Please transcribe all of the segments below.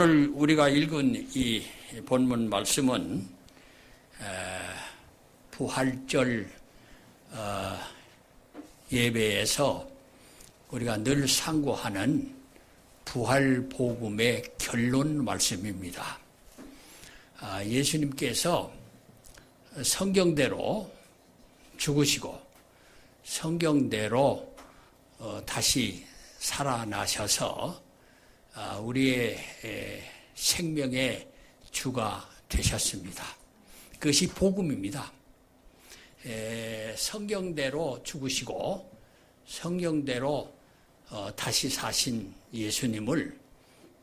오늘 우리가 읽은 이 본문 말씀은 부활절 예배에서 우리가 늘 상고하는 부활복음의 결론 말씀입니다. 예수님께서 성경대로 죽으시고 성경대로 다시 살아나셔서 우리의 생명의 주가 되셨습니다. 그것이 복음입니다. 성경대로 죽으시고 성경대로 다시 사신 예수님을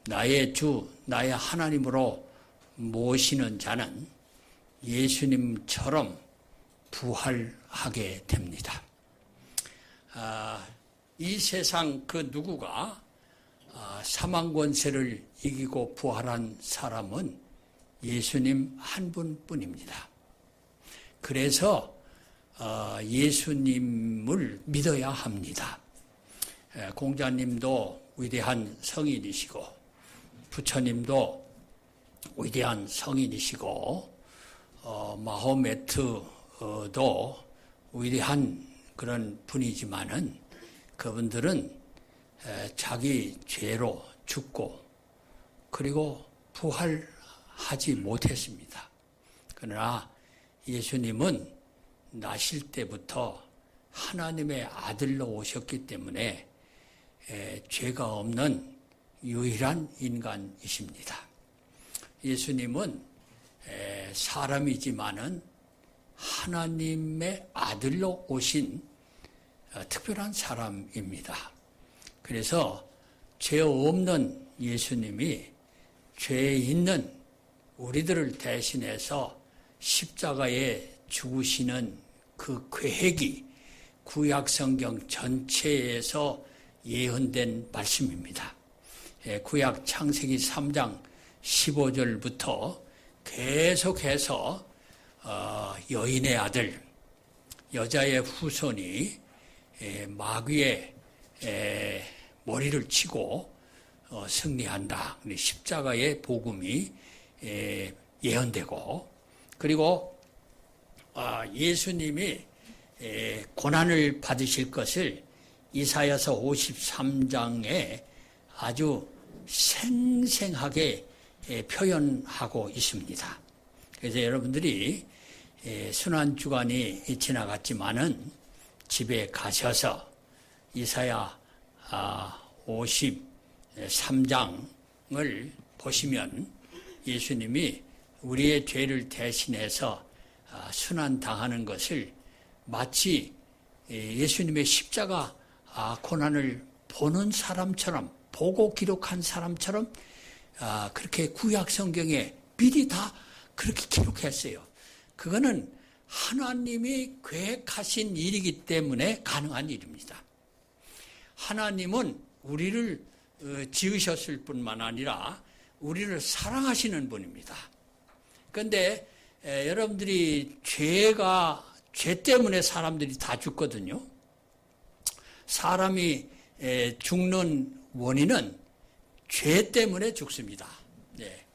나의 주, 나의 하나님으로 모시는 자는 예수님처럼 부활하게 됩니다. 이 세상 그 누구가 사망 권세를 이기고 부활한 사람은 예수님 한 분뿐입니다. 그래서 예수님을 믿어야 합니다. 공자님도 위대한 성인이시고 부처님도 위대한 성인이시고 마호메트도 위대한 그런 분이지만은 그분들은 자기 죄로 죽고 그리고 부활하지 못했습니다. 그러나 예수님은 나실 때부터 하나님의 아들로 오셨기 때문에 죄가 없는 유일한 인간이십니다. 예수님은 사람이지만은 하나님의 아들로 오신 특별한 사람입니다. 그래서 죄 없는 예수님이 죄 있는 우리들을 대신해서 십자가에 죽으시는 그 계획이 구약성경 전체에서 예언된 말씀입니다. 구약 창세기 3장 15절부터 계속해서 여인의 아들, 여자의 후손이 마귀의 머리를 치고 승리한다. 십자가의 복음이 예언되고 그리고 예수님이 고난을 받으실 것을 이사야서 53장에 아주 생생하게 표현하고 있습니다. 그래서 여러분들이 순환주간이 지나갔지만은 집에 가셔서 이사야 53장을 보시면 예수님이 우리의 죄를 대신해서 순환당하는 것을 마치 예수님의 십자가 고난을 보는 사람처럼 보고 기록한 사람처럼 그렇게 구약 성경에 미리 다 그렇게 기록했어요. 그거는 하나님이 계획하신 일이기 때문에 가능한 일입니다. 하나님은 우리를 지으셨을 뿐만 아니라 우리를 사랑하시는 분입니다. 그런데 여러분들이 죄 때문에 사람들이 다 죽거든요. 사람이 죽는 원인은 죄 때문에 죽습니다. 네.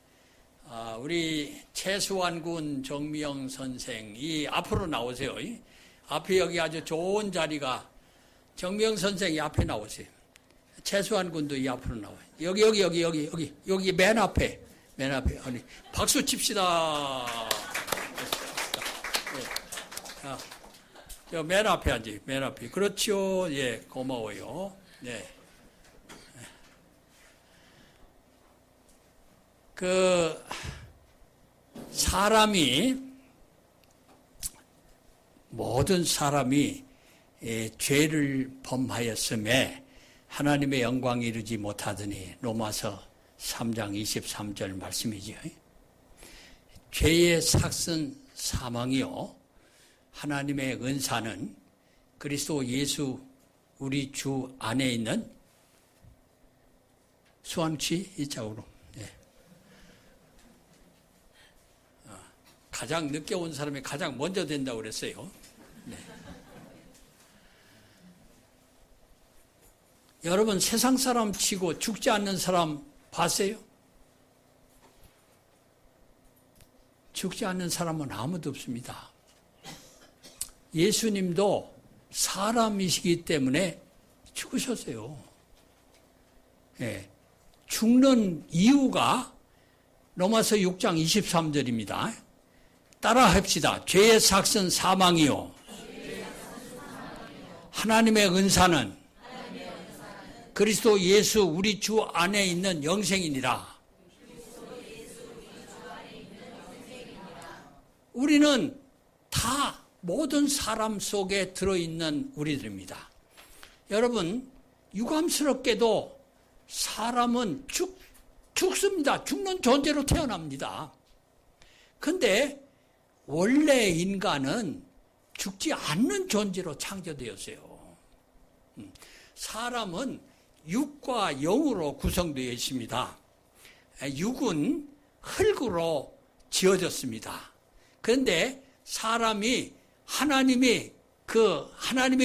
우리 최수환군 정미영 선생이 앞으로 나오세요. 앞에 여기 아주 좋은 자리가 정미영 선생이 앞에 나오세요. 최수환군도 이 앞으로 나와요. 여기 맨 앞에. 아니, 박수 칩시다. 네. 맨 앞에 앉아요. 맨 앞에. 그렇죠. 예, 고마워요. 네. 모든 사람이 죄를 범하였음에 하나님의 영광에 이르지 못하더니 로마서 3장 23절 말씀이죠. 죄의 삭은 사망이요 하나님의 은사는 그리스도 예수 우리 주 안에 있는 수완치 이자우로 가장 늦게 온 사람이 가장 먼저 된다고 그랬어요. 네. 여러분 세상 사람 치고 죽지 않는 사람 봤어요? 죽지 않는 사람은 아무도 없습니다. 예수님도 사람이시기 때문에 죽으셨어요. 예, 죽는 이유가 로마서 6장 23절입니다. 따라 합시다. 죄의 삭은 사망이요, 하나님의 은사는 그리스도 예수 우리 주 안에 있는 영생이니라. 우리는 다 모든 사람 속에 들어있는 우리들입니다. 여러분, 유감스럽게도 사람은 죽습니다. 죽는 존재로 태어납니다. 근데 원래 인간은 죽지 않는 존재로 창조되었어요. 사람은 육과 영으로 구성되어 있습니다. 육은 흙으로 지어졌습니다. 그런데 사람이 하나님의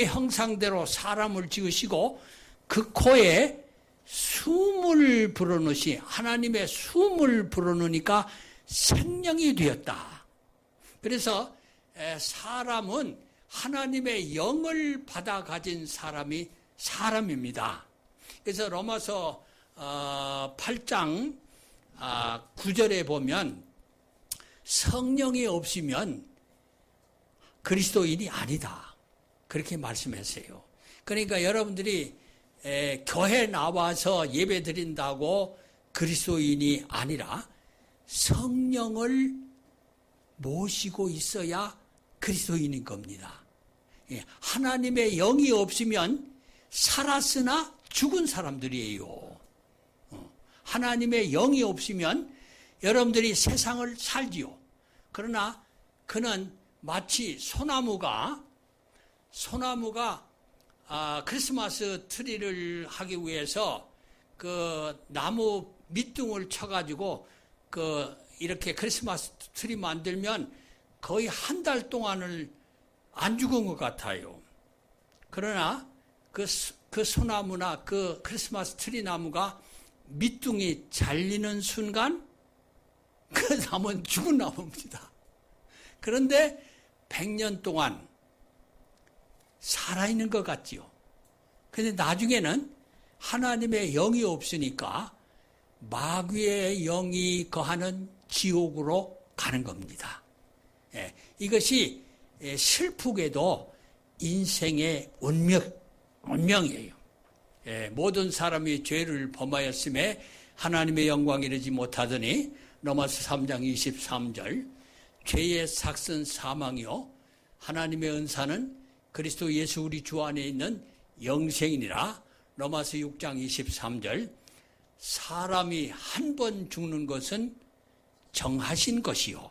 형상대로 사람을 지으시고 그 코에 숨을 불어넣으시, 하나님의 숨을 불어넣으니까 생명이 되었다. 그래서 사람은 하나님의 영을 받아 가진 사람이 사람입니다. 그래서 로마서 8장 9절에 보면 성령이 없으면 그리스도인이 아니다, 그렇게 말씀했어요. 그러니까 여러분들이 교회 나와서 예배 드린다고 그리스도인이 아니라 성령을 모시고 있어야 그리스도인인 겁니다. 하나님의 영이 없으면 살았으나 죽은 사람들이에요. 하나님의 영이 없으면 여러분들이 세상을 살지요. 그러나 그는 마치 소나무가 크리스마스 트리를 하기 위해서 그 나무 밑둥을 쳐가지고 이렇게 크리스마스 트리 만들면 거의 한 달 동안을 안 죽은 것 같아요. 그러나 그 소나무나 그 크리스마스 트리 나무가 밑둥이 잘리는 순간 그 나무는 죽은 나무입니다. 그런데 100년 동안 살아있는 것 같지요. 그런데 나중에는 하나님의 영이 없으니까 마귀의 영이 거하는 지옥으로 가는 겁니다. 이것이 슬프게도 인생의 운명이에요. 모든 사람이 죄를 범하였음에 하나님의 영광에 이르지 못하더니 로마서 3장 23절 죄의 삭은 사망이요 하나님의 은사는 그리스도 예수 우리 주 안에 있는 영생이니라. 로마서 6장 23절 사람이 한 번 죽는 것은 정하신 것이요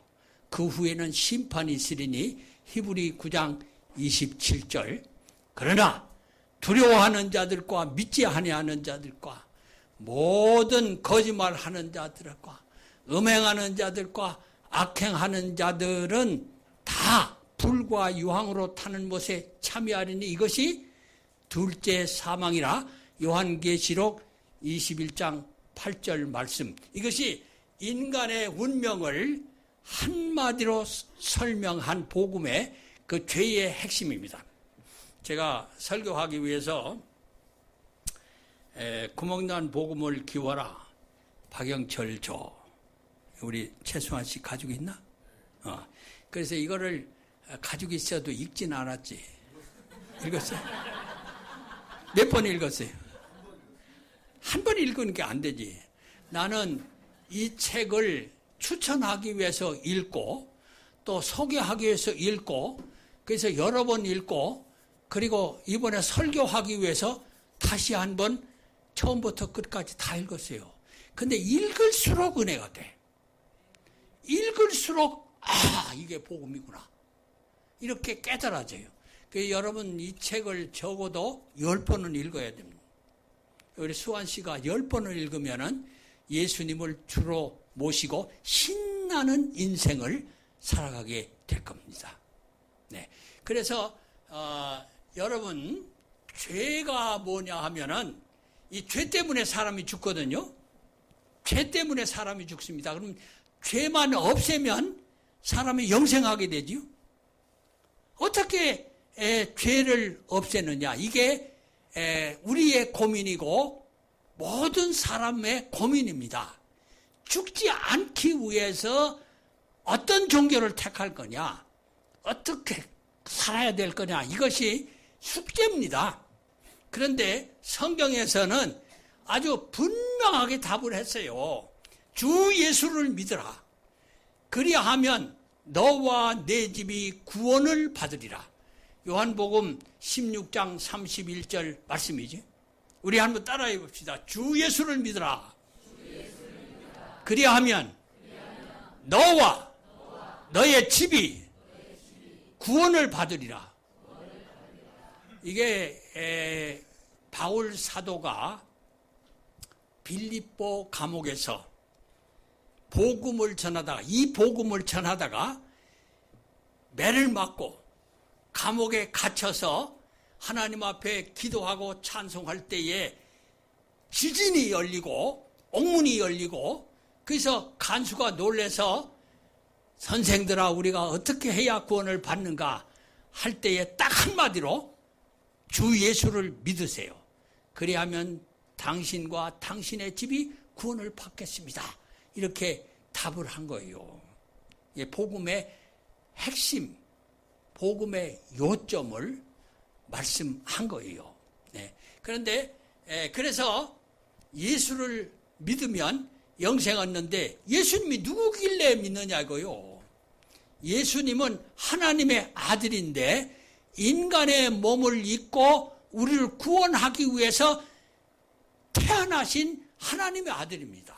그 후에는 심판이 있으리니 히브리 9장 27절 그러나 두려워하는 자들과 믿지 아니하는 자들과 모든 거짓말하는 자들과 음행하는 자들과 악행하는 자들은 다 불과 유황으로 타는 못에 참여하리니 이것이 둘째 사망이라. 요한계시록 21장 8절 말씀. 이것이 인간의 운명을 한마디로 설명한 복음의 그 죄의 핵심입니다. 제가 설교하기 위해서 구멍난 복음을 키워라 박영철 조 우리 최수환 씨 가지고 있나? 그래서 이거를 가지고 있어도 읽진 않았지. 읽었어요? 몇 번 읽었어요? 한 번 읽으니까 안 되지. 나는 이 책을 추천하기 위해서 읽고 또 소개하기 위해서 읽고 그래서 여러 번 읽고 그리고 이번에 설교하기 위해서 다시 한번 처음부터 끝까지 다 읽었어요. 근데 읽을수록 은혜가 돼. 읽을수록 이게 복음이구나 이렇게 깨달아져요. 그래서 여러분 이 책을 적어도 10번은 읽어야 됩니다. 우리 수환 씨가 10번을 읽으면은 예수님을 주로 모시고 신나는 인생을 살아가게 될 겁니다. 네. 그래서 여러분 죄가 뭐냐 하면은 이 죄 때문에 사람이 죽거든요. 죄 때문에 사람이 죽습니다. 그럼 죄만 없애면 사람이 영생하게 되지요? 어떻게 죄를 없애느냐? 이게 우리의 고민이고 모든 사람의 고민입니다. 죽지 않기 위해서 어떤 종교를 택할 거냐? 어떻게 살아야 될 거냐? 이것이 숙제입니다. 그런데 성경에서는 아주 분명하게 답을 했어요. 주 예수를 믿으라. 그리하면 너와 내 집이 구원을 받으리라. 요한복음 16장 31절 말씀이지. 우리 한번 따라해 봅시다. 주 예수를 믿으라. 그리하면 너와 너의 집이 구원을 받으리라. 이게 바울 사도가 빌립보 감옥에서 이 복음을 전하다가 매를 맞고 감옥에 갇혀서 하나님 앞에 기도하고 찬송할 때에 지진이 열리고 옥문이 열리고, 그래서 간수가 놀라서 선생들아 우리가 어떻게 해야 구원을 받는가 할 때에 딱 한마디로 주 예수를 믿으세요. 그리하면 당신과 당신의 집이 구원을 받겠습니다. 이렇게 답을 한 거예요. 복음의 핵심, 복음의 요점을 말씀한 거예요. 그런데 그래서 예수를 믿으면 영생 얻는데 예수님이 누구길래 믿느냐고요. 예수님은 하나님의 아들인데 인간의 몸을 입고 우리를 구원하기 위해서 태어나신 하나님의 아들입니다.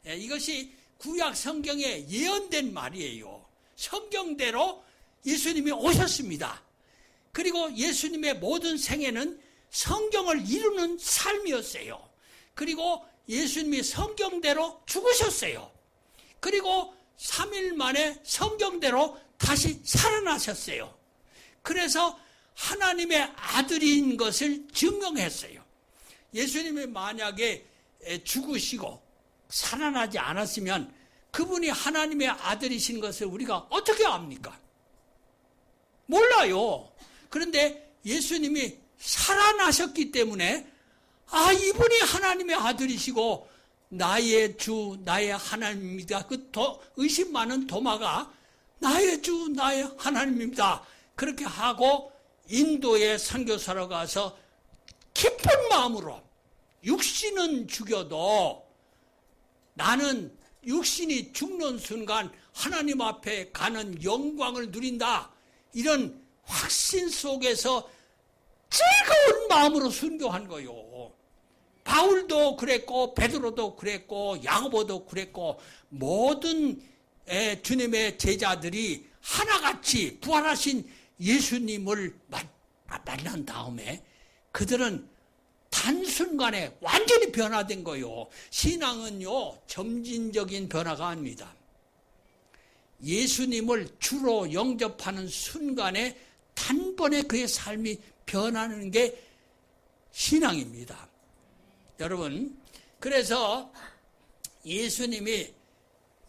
이것이 구약 성경에 예언된 말이에요. 성경대로 예수님이 오셨습니다. 그리고 예수님의 모든 생애는 성경을 이루는 삶이었어요. 그리고 예수님이 성경대로 죽으셨어요. 그리고 3일 만에 성경대로 다시 살아나셨어요. 그래서 하나님의 아들인 것을 증명했어요. 예수님이 만약에 죽으시고 살아나지 않았으면 그분이 하나님의 아들이신 것을 우리가 어떻게 압니까? 몰라요. 그런데 예수님이 살아나셨기 때문에 이분이 하나님의 아들이시고 나의 주 나의 하나님입니다. 그 의심 많은 도마가 나의 주 나의 하나님입니다. 그렇게 하고 인도에 선교사로 가서 깊은 마음으로 육신은 죽여도 나는 육신이 죽는 순간 하나님 앞에 가는 영광을 누린다. 이런 확신 속에서 즐거운 마음으로 순교한 거요. 바울도 그랬고 베드로도 그랬고 야고보도 그랬고 모든 주님의 제자들이 하나같이 부활하신 예수님을 만난 다음에 그들은 단순간에 완전히 변화된 거요. 신앙은요 점진적인 변화가 아닙니다. 예수님을 주로 영접하는 순간에 단번에 그의 삶이 변하는 게 신앙입니다. 여러분, 그래서 예수님이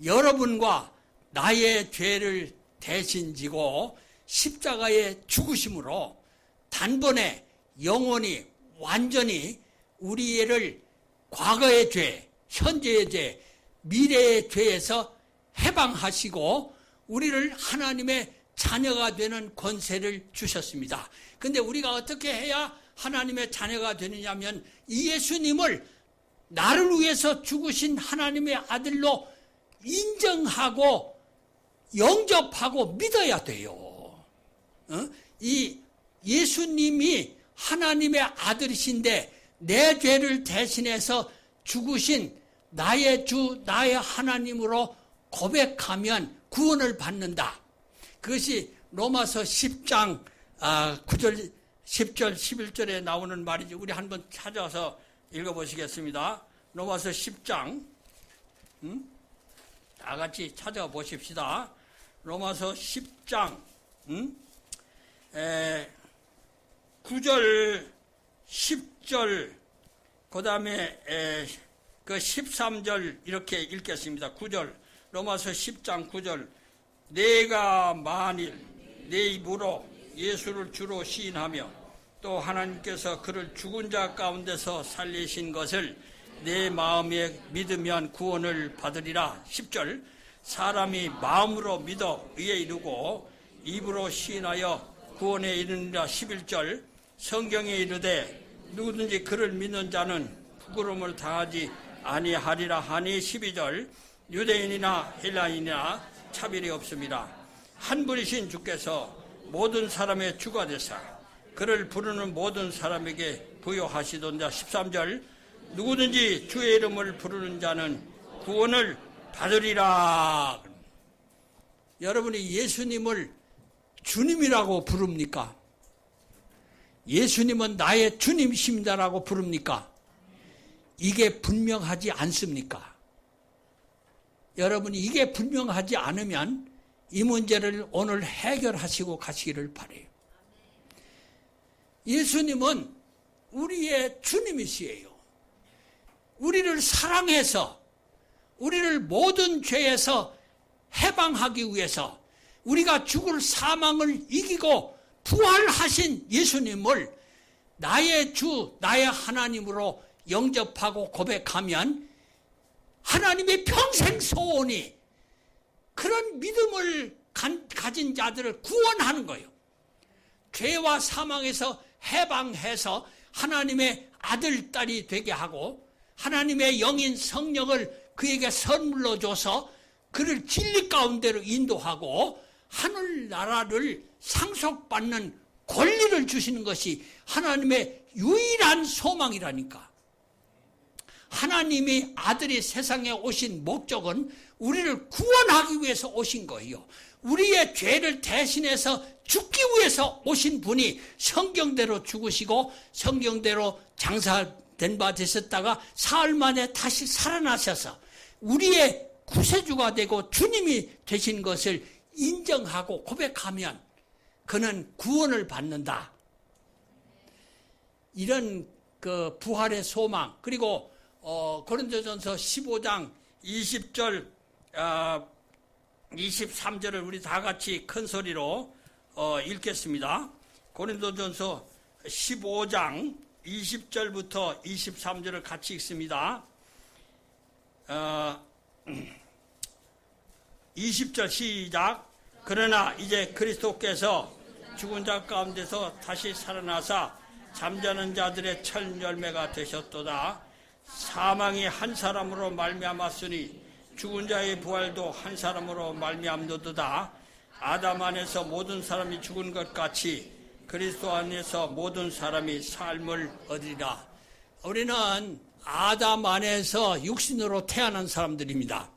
여러분과 나의 죄를 대신 지고 십자가에 죽으심으로 단번에 영원히 완전히 우리를 과거의 죄, 현재의 죄, 미래의 죄에서 해방하시고 우리를 하나님의 자녀가 되는 권세를 주셨습니다. 그런데 우리가 어떻게 해야 하나님의 자녀가 되느냐면 이 예수님을 나를 위해서 죽으신 하나님의 아들로 인정하고 영접하고 믿어야 돼요. 이 예수님이 하나님의 아들이신데 내 죄를 대신해서 죽으신 나의 주 나의 하나님으로 고백하면 구원을 받는다. 그것이 로마서 10장 9절 10절 11절에 나오는 말이죠. 우리 한번 찾아서 읽어보시겠습니다. 로마서 10장 다 같이 찾아보십시다. 로마서 10장 9절 10절 그 다음에 그 13절 이렇게 읽겠습니다. 9절 로마서 10장 9절 내가 만일 내 입으로 예수를 주로 시인하며 또 하나님께서 그를 죽은 자 가운데서 살리신 것을 내 마음에 믿으면 구원을 받으리라. 10절 사람이 마음으로 믿어 의에 이르고 입으로 시인하여 구원에 이르느니라. 11절 성경에 이르되 누구든지 그를 믿는 자는 부끄러움을 당하지 아니하리라 하니. 12절 유대인이나 헬라인이나 차별이 없습니다. 한 분이신 주께서 모든 사람의 주가 되사 그를 부르는 모든 사람에게 부여하시던자. 13절 누구든지 주의 이름을 부르는 자는 구원을 받으리라. 여러분이 예수님을 주님이라고 부릅니까? 예수님은 나의 주님이십니다라고 부릅니까? 이게 분명하지 않습니까? 여러분이 이게 분명하지 않으면 이 문제를 오늘 해결하시고 가시기를 바라요. 예수님은 우리의 주님이시에요. 우리를 사랑해서 우리를 모든 죄에서 해방하기 위해서 우리가 죽을 사망을 이기고 부활하신 예수님을 나의 주, 나의 하나님으로 영접하고 고백하면 하나님의 평생 소원이 그런 믿음을 가진 자들을 구원하는 거예요. 죄와 사망에서 해방해서 하나님의 아들, 딸이 되게 하고 하나님의 영인 성령을 그에게 선물로 줘서 그를 진리 가운데로 인도하고 하늘나라를 상속받는 권리를 주시는 것이 하나님의 유일한 소망이라니까. 하나님이 아들이 세상에 오신 목적은 우리를 구원하기 위해서 오신 거예요. 우리의 죄를 대신해서 죽기 위해서 오신 분이 성경대로 죽으시고 성경대로 장사된 바 되셨다가 사흘 만에 다시 살아나셔서 우리의 구세주가 되고 주님이 되신 것을 인정하고 고백하면 그는 구원을 받는다. 이런 그 부활의 소망, 그리고 고린도전서 15장 20절 23절을 우리 다 같이 큰 소리로 읽겠습니다. 고린도전서 15장 20절부터 23절을 같이 읽습니다. 20절 시작. 그러나 이제 그리스도께서 죽은 자 가운데서 다시 살아나사 잠자는 자들의 첫 열매가 되셨도다. 사망이 한 사람으로 말미암았으니 죽은 자의 부활도 한 사람으로 말미암도다. 아담 안에서 모든 사람이 죽은 것 같이 그리스도 안에서 모든 사람이 삶을 얻으리라. 우리는 아담 안에서 육신으로 태어난 사람들입니다.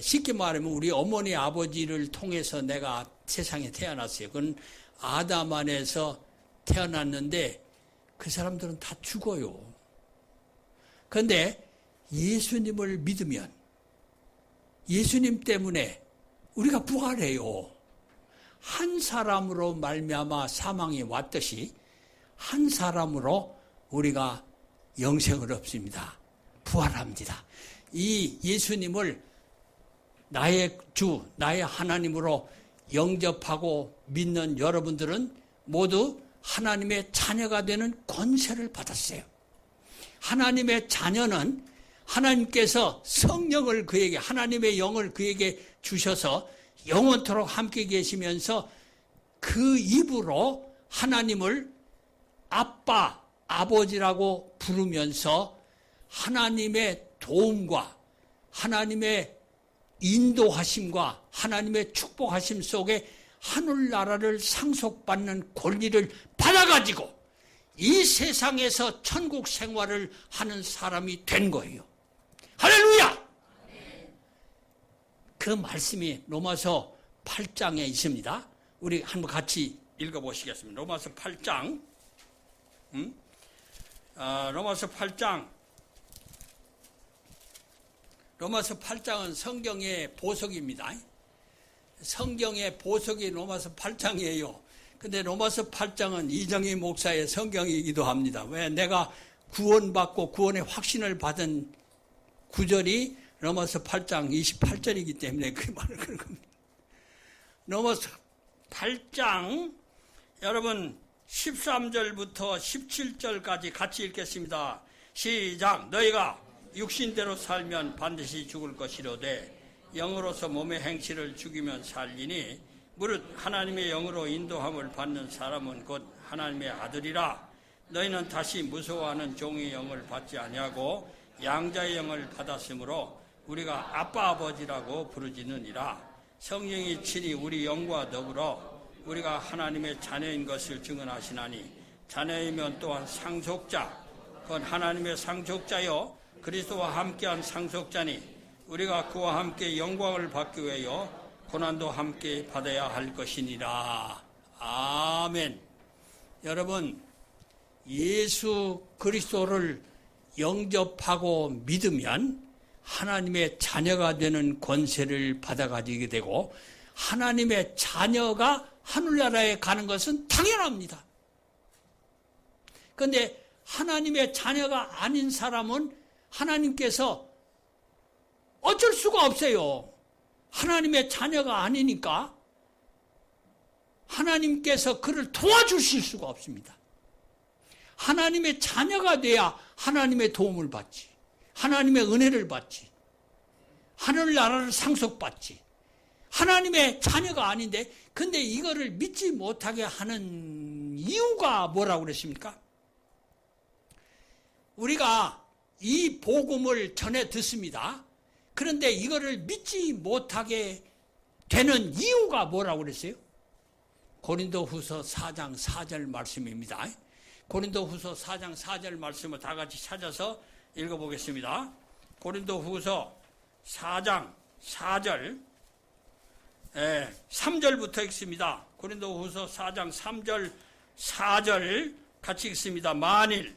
쉽게 말하면 우리 어머니 아버지를 통해서 내가 세상에 태어났어요. 그건 아담 안에서 태어났는데 그 사람들은 다 죽어요. 그런데 예수님을 믿으면 예수님 때문에 우리가 부활해요. 한 사람으로 말미암아 사망이 왔듯이 한 사람으로 우리가 영생을 얻습니다. 부활합니다. 이 예수님을 나의 주, 나의 하나님으로 영접하고 믿는 여러분들은 모두 하나님의 자녀가 되는 권세를 받았어요. 하나님의 자녀는 하나님께서 성령을 그에게, 하나님의 영을 그에게 주셔서 영원토록 함께 계시면서 그 입으로 하나님을 아빠, 아버지라고 부르면서 하나님의 도움과 하나님의 인도하심과 하나님의 축복하심 속에 하늘나라를 상속받는 권리를 받아가지고 이 세상에서 천국 생활을 하는 사람이 된 거예요. 할렐루야! 그 말씀이 로마서 8장에 있습니다. 우리 한번 같이 읽어보시겠습니다. 로마서 8장. 로마서 8장. 로마서 8장은 성경의 보석입니다. 성경의 보석이 로마서 8장이에요. 근데 로마서 8장은 이정희 목사의 성경이기도 합니다. 왜? 내가 구원받고 구원의 확신을 받은 구절이 로마서 8장 28절이기 때문에 그 말을 그런 겁니다. 로마서 8장 여러분 13절부터 17절까지 같이 읽겠습니다. 시작. 너희가 육신대로 살면 반드시 죽을 것이로되 영으로서 몸의 행실을 죽이면 살리니 무릇 하나님의 영으로 인도함을 받는 사람은 곧 하나님의 아들이라. 너희는 다시 무서워하는 종의 영을 받지 아니하고 양자의 영을 받았으므로 우리가 아빠 아버지라고 부르지느니라. 성령이 친히 우리 영과 더불어 우리가 하나님의 자녀인 것을 증언하시나니 자녀이면 또한 상속자 곧 하나님의 상속자요 그리스도와 함께한 상속자니 우리가 그와 함께 영광을 받기 위하여 고난도 함께 받아야 할 것이니라. 아멘. 여러분, 예수 그리스도를 영접하고 믿으면 하나님의 자녀가 되는 권세를 받아가지게 되고 하나님의 자녀가 하늘나라에 가는 것은 당연합니다. 그런데 하나님의 자녀가 아닌 사람은 하나님께서 어쩔 수가 없어요. 하나님의 자녀가 아니니까 하나님께서 그를 도와주실 수가 없습니다. 하나님의 자녀가 돼야 하나님의 도움을 받지. 하나님의 은혜를 받지. 하늘나라를 상속받지. 하나님의 자녀가 아닌데 근데 이거를 믿지 못하게 하는 이유가 뭐라고 그랬습니까? 우리가 이 복음을 전해 듣습니다. 그런데 이거를 믿지 못하게 되는 이유가 뭐라고 그랬어요? 고린도후서 4장 4절 말씀입니다. 고린도후서 4장 4절 말씀을 다 같이 찾아서 읽어보겠습니다. 고린도후서 4장 4절 3절부터 읽습니다. 고린도후서 4장 3절 4절 같이 읽습니다. 만일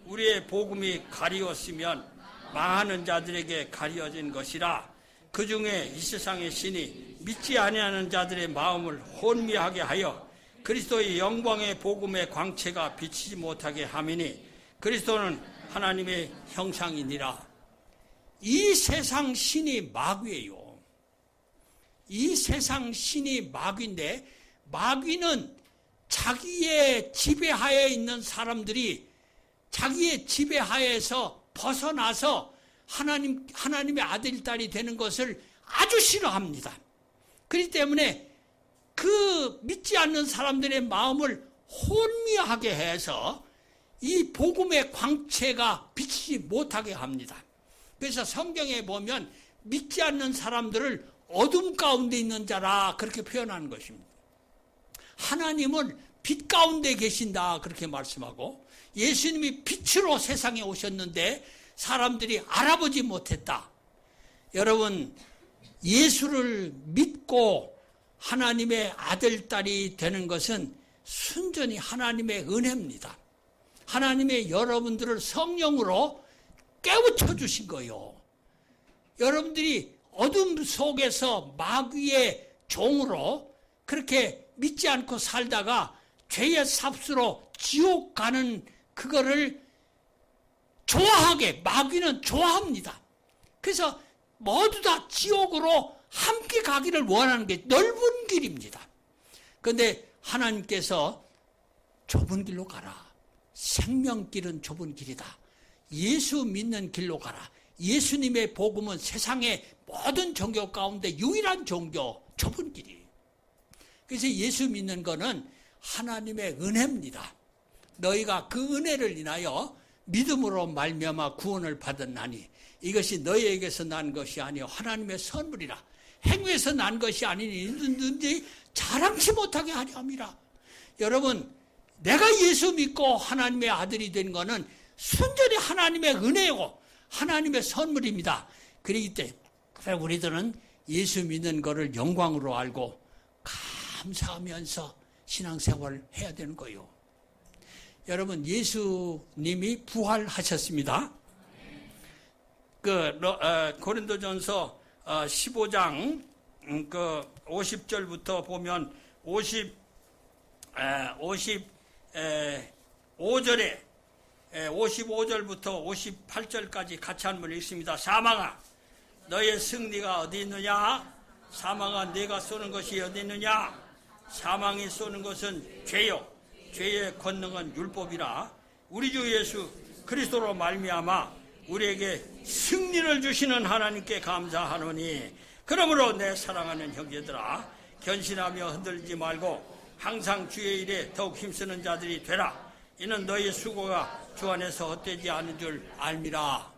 우리의 복음이 가리웠으면 망하는 자들에게 가리워진 것이라. 그 중에 이 세상의 신이 믿지 아니하는 자들의 마음을 혼미하게 하여 그리스도의 영광의 복음의 광채가 비치지 못하게 함이니 그리스도는 하나님의 형상이니라. 이 세상 신이 마귀예요. 이 세상 신이 마귀인데 마귀는 자기의 지배하에 있는 사람들이 자기의 지배하에서 벗어나서 하나님의 아들, 딸이 되는 것을 아주 싫어합니다. 그렇기 때문에 그 믿지 않는 사람들의 마음을 혼미하게 해서 이 복음의 광채가 비치지 못하게 합니다. 그래서 성경에 보면 믿지 않는 사람들을 어둠 가운데 있는 자라 그렇게 표현하는 것입니다. 하나님은 빛 가운데 계신다 그렇게 말씀하고 예수님이 빛으로 세상에 오셨는데 사람들이 알아보지 못했다. 여러분, 예수를 믿고 하나님의 아들, 딸이 되는 것은 순전히 하나님의 은혜입니다. 하나님의 여러분들을 성령으로 깨우쳐 주신 거예요. 여러분들이 어둠 속에서 마귀의 종으로 그렇게 믿지 않고 살다가 죄의 삽수로 지옥 가는 그거를 좋아하게 마귀는 좋아합니다. 그래서 모두 다 지옥으로 함께 가기를 원하는 게 넓은 길입니다. 그런데 하나님께서 좁은 길로 가라. 생명길은 좁은 길이다. 예수 믿는 길로 가라. 예수님의 복음은 세상의 모든 종교 가운데 유일한 종교, 좁은 길이에요. 그래서 예수 믿는 거는 하나님의 은혜입니다. 너희가 그 은혜를 인하여 믿음으로 말미암아 구원을 받았나니 이것이 너희에게서 난 것이 아니요 하나님의 선물이라. 행위에서 난 것이 아니니 누구든지 자랑치 못하게 하려 함이라. 여러분, 내가 예수 믿고 하나님의 아들이 된 것은 순전히 하나님의 은혜고 하나님의 선물입니다. 그렇기 때문에 우리들은 예수 믿는 것을 영광으로 알고 감사하면서 신앙생활을 해야 되는 거예요. 여러분, 예수님이 부활하셨습니다. 고린도전서 15장 50절부터 보면 55절부터 58절까지 같이 한번 읽습니다. 사망아 너의 승리가 어디 있느냐? 사망아 네가 쏘는 것이 어디 있느냐? 사망이 쏘는 것은 죄요, 죄의 권능은 율법이라. 우리 주 예수 그리스도로 말미암아 우리에게 승리를 주시는 하나님께 감사하노니, 그러므로 내 사랑하는 형제들아, 견신하며 흔들리지 말고 항상 주의 일에 더욱 힘쓰는 자들이 되라. 이는 너희 수고가 주 안에서 헛되지 않은 줄 알미라.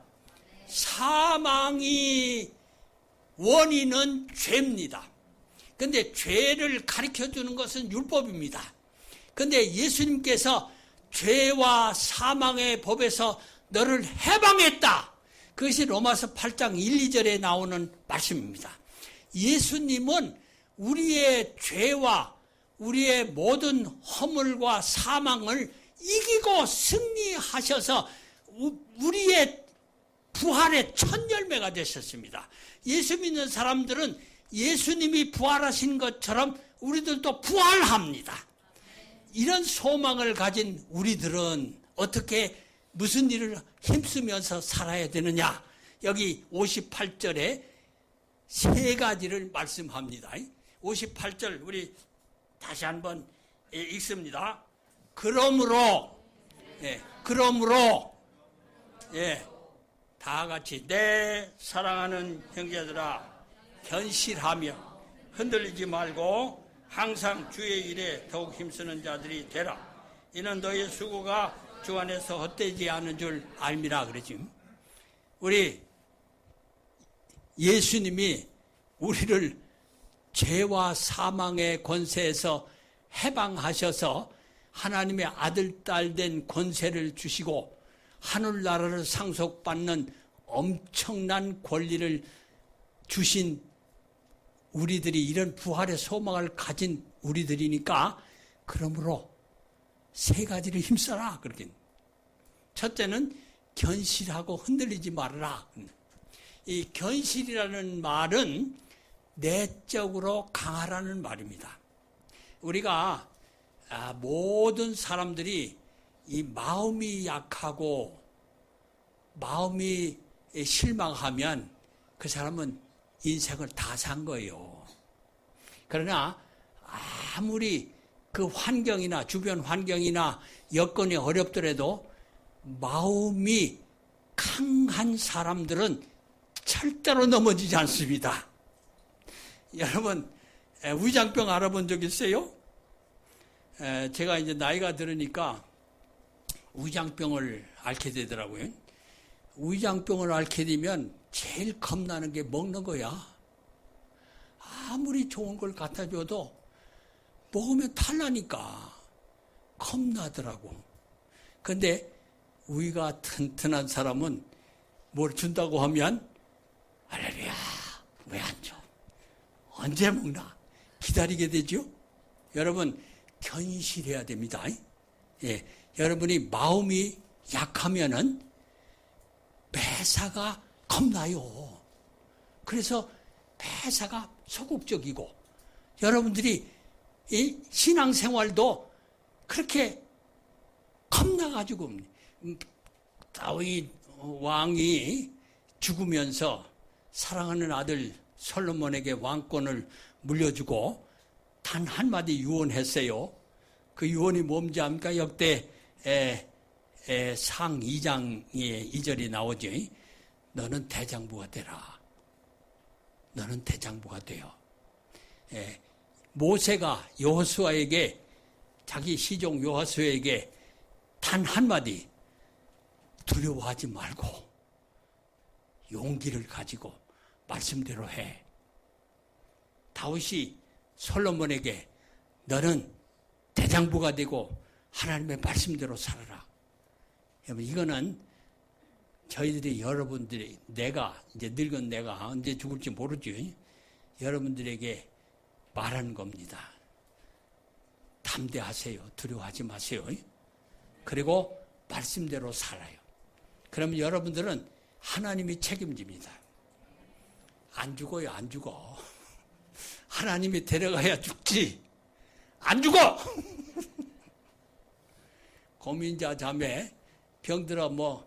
사망이 원인은 죄입니다. 근데 죄를 가르쳐주는 것은 율법입니다. 근데 예수님께서 죄와 사망의 법에서 너를 해방했다. 그것이 로마서 8장 1, 2절에 나오는 말씀입니다. 예수님은 우리의 죄와 우리의 모든 허물과 사망을 이기고 승리하셔서 우리의 부활의 첫 열매가 되셨습니다. 예수 믿는 사람들은 예수님이 부활하신 것처럼 우리들도 부활합니다. 이런 소망을 가진 우리들은 어떻게 무슨 일을 힘쓰면서 살아야 되느냐? 여기 58절에 세 가지를 말씀합니다. 58절 우리 다시 한번 읽습니다. 그러므로 다 같이 내 사랑하는 형제들아, 견실하며 흔들리지 말고 항상 주의 일에 더욱 힘쓰는 자들이 되라. 이는 너의 수고가 주 안에서 헛되지 않은 줄 알미라. 그러지. 우리 예수님이 우리를 죄와 사망의 권세에서 해방하셔서 하나님의 아들, 딸 된 권세를 주시고 하늘나라를 상속받는 엄청난 권리를 주신 우리들이, 이런 부활의 소망을 가진 우리들이니까, 그러므로 세 가지를 힘써라. 그렇게. 첫째는 견실하고 흔들리지 말아라. 이 견실이라는 말은 내적으로 강하라는 말입니다. 우리가 모든 사람들이 이 마음이 약하고 마음이 실망하면 그 사람은 인생을 다 산 거예요. 그러나 아무리 그 환경이나 주변 환경이나 여건이 어렵더라도 마음이 강한 사람들은 절대로 넘어지지 않습니다. 여러분, 위장병 알아본 적 있어요? 제가 이제 나이가 들으니까 위장병을 앓게 되더라고요. 위장병을 앓게 되면 제일 겁나는 게 먹는 거야. 아무리 좋은 걸 갖다 줘도 먹으면 탈라니까 겁나더라고. 근데 위가 튼튼한 사람은 뭘 준다고 하면 할렐루야, 왜 안 줘? 언제 먹나? 기다리게 되죠? 여러분, 견실해야 됩니다. 예, 여러분이 마음이 약하면은 매사가 겁나요. 그래서 매사가 소극적이고, 여러분들이 이 신앙생활도 그렇게 겁나가지고, 다윗 왕이 죽으면서 사랑하는 아들 솔로몬에게 왕권을 물려주고 단 한마디 유언했어요. 그 유언이 뭔지 압니까? 역대 상 2장의 2절이 나오죠. 너는 대장부가 되라. 너는 대장부가 되어. 모세가 여호수아에게, 자기 시종 여호수아에게 단 한마디, 두려워하지 말고 용기를 가지고 말씀대로 해. 다윗이 솔로몬에게 너는 대장부가 되고 하나님의 말씀대로 살아라. 여러분, 이거는 저희들이, 여러분들이, 내가 이제 늙은 내가 언제 죽을지 모르지, 여러분들에게 말하는 겁니다. 담대하세요. 두려워하지 마세요. 그리고 말씀대로 살아요. 그러면 여러분들은 하나님이 책임집니다. 안 죽어요, 안 죽어. 하나님이 데려가야 죽지. 안 죽어! 고민자 자매, 병들어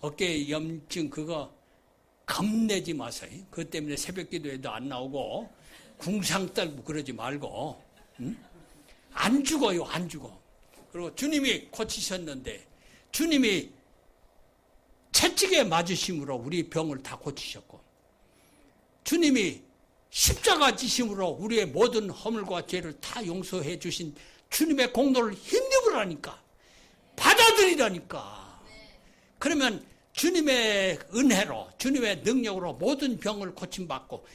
어깨 염증 그거 겁내지 마세요. 그것 때문에 새벽 기도에도 안 나오고 궁상 떨고 그러지 말고. 응? 안 죽어요. 안 죽어. 그리고 주님이 고치셨는데 주님이 채찍에 맞으심으로 우리 병을 다 고치셨고 주님이 십자가 지심으로 우리의 모든 허물과 죄를 다 용서해 주신 주님의 공로를 힘입으라니까. 받아들이라니까. 그러면 주님의 은혜로 주님의 능력으로 모든 병을 고침받고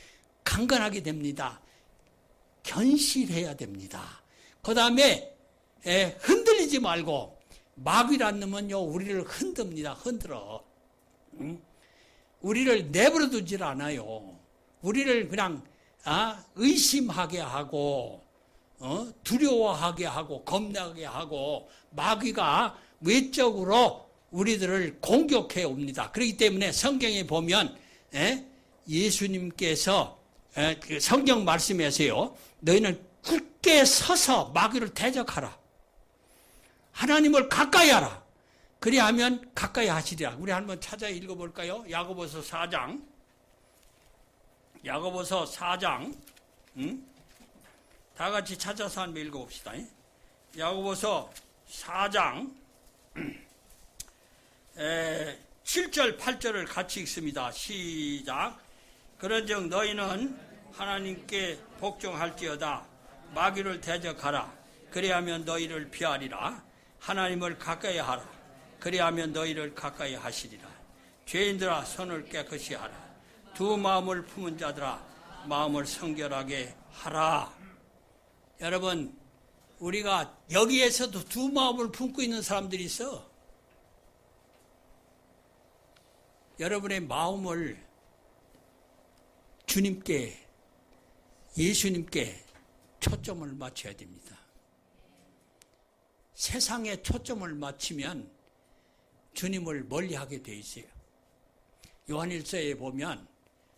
강건하게 됩니다. 견실해야 됩니다. 그 다음에 흔들리지 말고 마귀란 놈은요 우리를 흔듭니다. 흔들어. 응? 우리를 내버려 두질 않아요. 우리를 그냥 의심하게 하고 두려워하게 하고 겁나게 하고 마귀가 외적으로 우리들을 공격해 옵니다. 그렇기 때문에 성경에 보면 예수님께서 성경 말씀에서요 너희는 굳게 서서 마귀를 대적하라. 하나님을 가까이 하라. 그리하면 가까이 하시리라. 우리 한번 찾아 읽어볼까요? 야고보서 4장. 야고보서 4장. 다 같이 찾아서 한번 읽어봅시다. 야고보서 4장 7절 8절을 같이 읽습니다. 시작. 그런즉 너희는 하나님께 복종할지어다. 마귀를 대적하라. 그리하면 너희를 피하리라. 하나님을 가까이 하라. 그리하면 너희를 가까이 하시리라. 죄인들아 손을 깨끗이 하라. 두 마음을 품은 자들아 마음을 성결하게 하라. 여러분 우리가 여기에서도 두 마음을 품고 있는 사람들이 있어. 여러분의 마음을 주님께 예수님께 초점을 맞춰야 됩니다. 세상에 초점을 맞추면 주님을 멀리하게 돼 있어요. 요한일서에 보면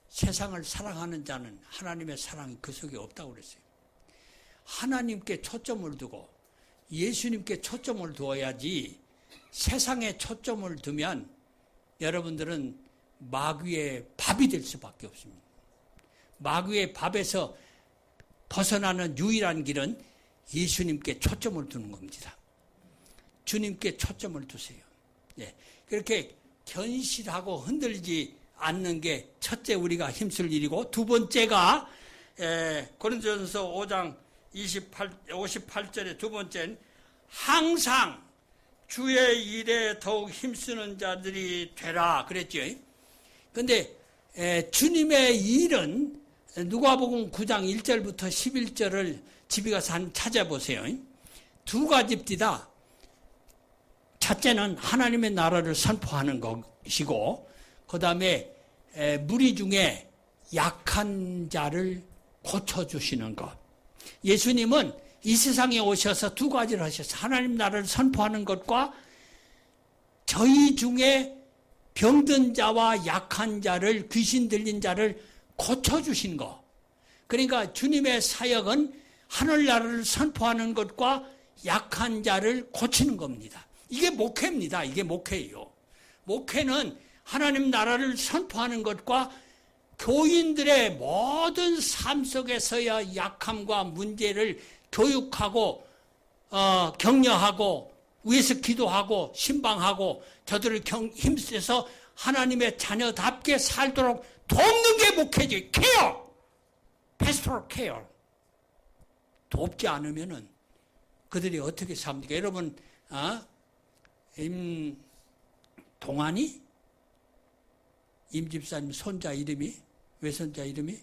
세상을 사랑하는 자는 하나님의 사랑이 그 속에 없다고 그랬어요. 하나님께 초점을 두고 예수님께 초점을 두어야지 세상에 초점을 두면 여러분들은 마귀의 밥이 될 수밖에 없습니다. 마귀의 밥에서 벗어나는 유일한 길은 예수님께 초점을 두는 겁니다. 주님께 초점을 두세요. 예, 그렇게 견실하고 흔들리지 않는 게 첫째 우리가 힘쓸 일이고 두 번째가 고린도전서 5장 58절의 두 번째는 항상 주의 일에 더욱 힘쓰는 자들이 되라 그랬죠. 그런데 주님의 일은 누가복음 9장 1절부터 11절을 집에 가서 한번 찾아보세요. 두 가지입니다. 첫째는 하나님의 나라를 선포하는 것이고 그 다음에 무리 중에 약한 자를 고쳐주시는 것. 예수님은 이 세상에 오셔서 두 가지를 하셨어요. 하나님 나라를 선포하는 것과 저희 중에 병든 자와 약한 자를 귀신 들린 자를 고쳐주신 것. 그러니까 주님의 사역은 하늘나라를 선포하는 것과 약한 자를 고치는 겁니다. 이게 목회입니다. 이게 목회예요. 목회는 하나님 나라를 선포하는 것과 교인들의 모든 삶 속에서의 약함과 문제를 교육하고 격려하고 위에서 기도하고 신방하고 저들을 힘써서 하나님의 자녀답게 살도록 돕는 게 목회지. 케어! 패스토럴 케어. 돕지 않으면은 그들이 어떻게 삽니까? 여러분, 동안이? 임집사님 손자 이름이? 외손자 이름이?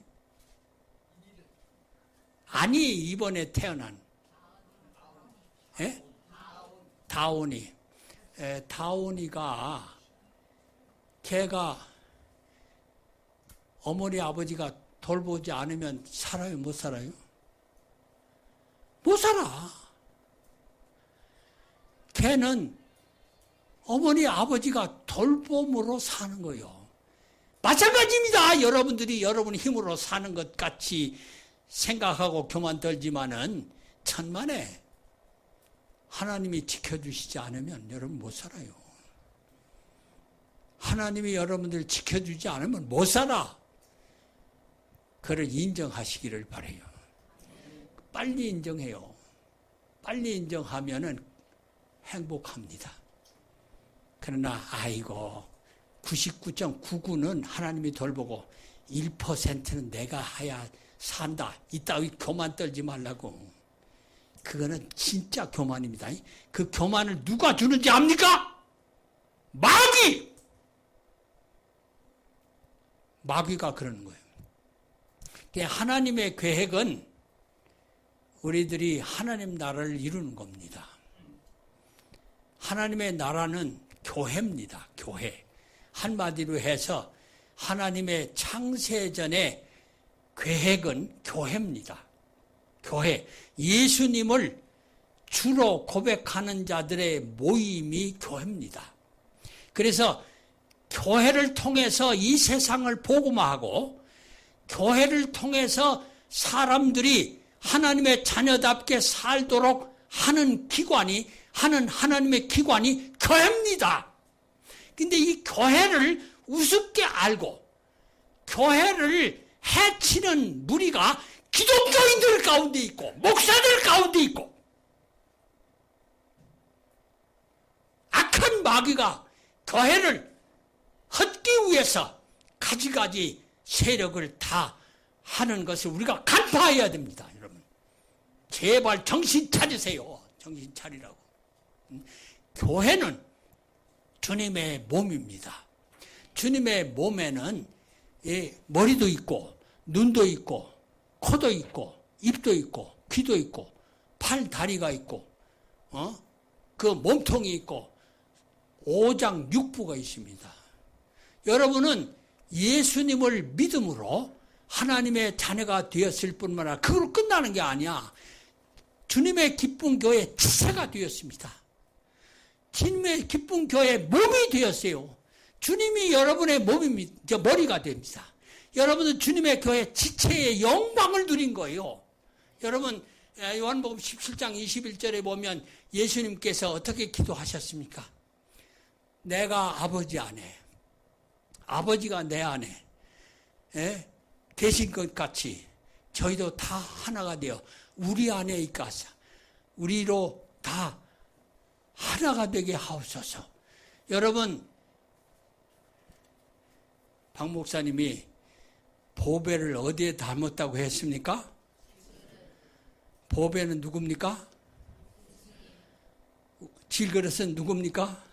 아니, 이번에 태어난. 예? 다온이. 다온이가, 걔가 어머니, 아버지가 돌보지 않으면 살아요? 못 살아요? 못 살아. 걔는 어머니, 아버지가 돌봄으로 사는 거예요. 마찬가지입니다. 여러분들이 여러분 힘으로 사는 것 같이 생각하고 교만 떨지만은 천만에 하나님이 지켜주시지 않으면 여러분 못 살아요. 하나님이 여러분들 지켜주지 않으면 못 살아. 그를 인정하시기를 바라요. 빨리 인정해요. 빨리 인정하면은 행복합니다. 그러나 아이고 99.99는 하나님이 돌보고 1%는 내가 해야 산다. 이따위 교만 떨지 말라고. 그거는 진짜 교만입니다. 그 교만을 누가 주는지 압니까? 마귀! 마귀가 그러는 거예요. 하나님의 계획은 우리들이 하나님 나라를 이루는 겁니다. 하나님의 나라는 교회입니다. 교회. 한마디로 해서 하나님의 창세전의 계획은 교회입니다. 교회. 예수님을 주로 고백하는 자들의 모임이 교회입니다. 그래서 교회를 통해서 이 세상을 복음화하고 교회를 통해서 사람들이 하나님의 자녀답게 살도록 하는 기관이, 하는 하나님의 기관이 교회입니다. 근데 이 교회를 우습게 알고 교회를 해치는 무리가 기독교인들 가운데 있고 목사들 가운데 있고 악한 마귀가 교회를 헛기 위해서 가지가지 세력을 다 하는 것을 우리가 간파해야 됩니다. 여러분 제발 정신 차리세요. 정신 차리라고. 교회는 주님의 몸입니다. 주님의 몸에는 머리도 있고 눈도 있고 코도 있고 입도 있고 귀도 있고 팔 다리가 있고 그 몸통이 있고 오장 육부가 있습니다. 여러분은 예수님을 믿음으로 하나님의 자녀가 되었을 뿐만 아니라 그걸로 끝나는 게 아니야. 주님의 기쁜 교회 지체가 되었습니다. 주님의 기쁜 교회 몸이 되었어요. 주님이 여러분의 몸입니다. 머리가 됩니다. 여러분은 주님의 교회 지체의 영광을 누린 거예요. 여러분 요한복음 17장 21절에 보면 예수님께서 어떻게 기도하셨습니까? 내가 아버지 안에, 아버지가 내 안에 계신 것 같이 저희도 다 하나가 되어 우리 안에 있가사 우리로 다 하나가 되게 하옵소서. 여러분 박 목사님이 보배를 어디에 닮았다고 했습니까? 보배는 누굽니까? 질그릇은 누굽니까?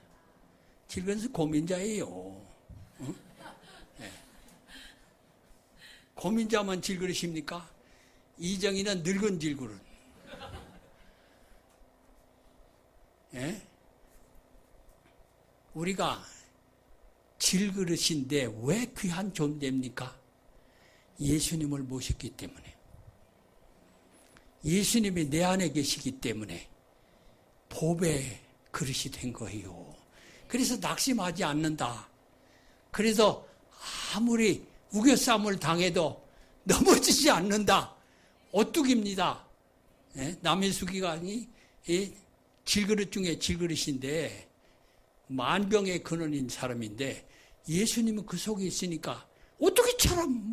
질그릇은 고민자예요. 응? 네. 고민자만 질그릇입니까? 이정희는 늙은 질그릇. 네? 우리가 질그릇인데 왜 귀한 존재입니까? 예수님을 모셨기 때문에. 예수님이 내 안에 계시기 때문에 보배 그릇이 된 거예요. 그래서 낙심하지 않는다. 그래서 아무리 우겨싸움을 당해도 넘어지지 않는다. 오뚝입니다. 남일수기가 질그릇 중에 질그릇인데 만병의 근원인 사람인데 예수님은 그 속에 있으니까 어떻게 처럼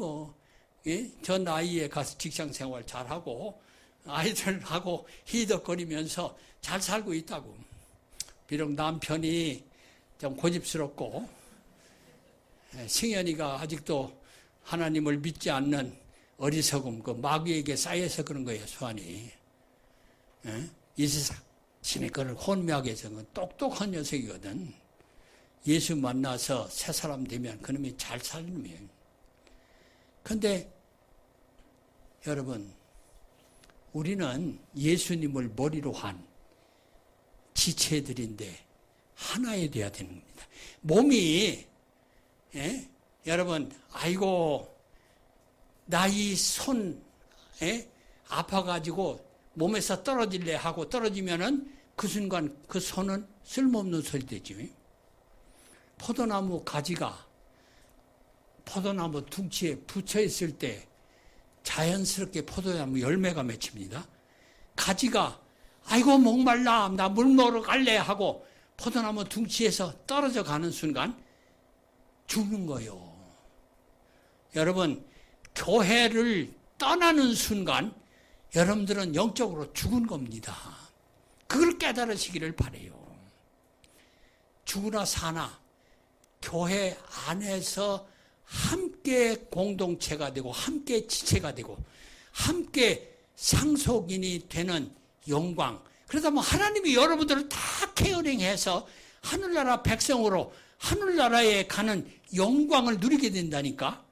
저 나이에 가서 직장생활 잘하고 아이들하고 히덕거리면서 잘 살고 있다고. 비록 남편이 좀 고집스럽고 승현이가 아직도 하나님을 믿지 않는 어리석음, 그 마귀에게 쌓여서 그런 거예요, 수환이. 이 세상 신의권을 혼미하게 해서 똑똑한 녀석이거든. 예수 만나서 새 사람 되면 그놈이 잘 사는 놈이에요. 그런데 여러분, 우리는 예수님을 머리로 한 지체들인데 하나에 돼야 되는 겁니다. 몸이 여러분 아이고 나 이 손 아파가지고 몸에서 떨어질래 하고 떨어지면은 그 순간 그 손은 쓸모없는 소리 되지. 포도나무 가지가 포도나무 둥치에 붙여 있을 때 자연스럽게 포도나무 열매가 맺힙니다. 가지가 아이고 목말라 나 물 먹으러 갈래 하고 포도나무 둥치에서 떨어져 가는 순간 죽는 거요. 여러분, 교회를 떠나는 순간 여러분들은 영적으로 죽은 겁니다. 그걸 깨달으시기를 바라요. 죽으나 사나 교회 안에서 함께 공동체가 되고 함께 지체가 되고 함께 상속인이 되는 영광. 그러다 보면 하나님이 여러분들을 다 케어링해서 하늘나라 백성으로 하늘나라에 가는 영광을 누리게 된다니까.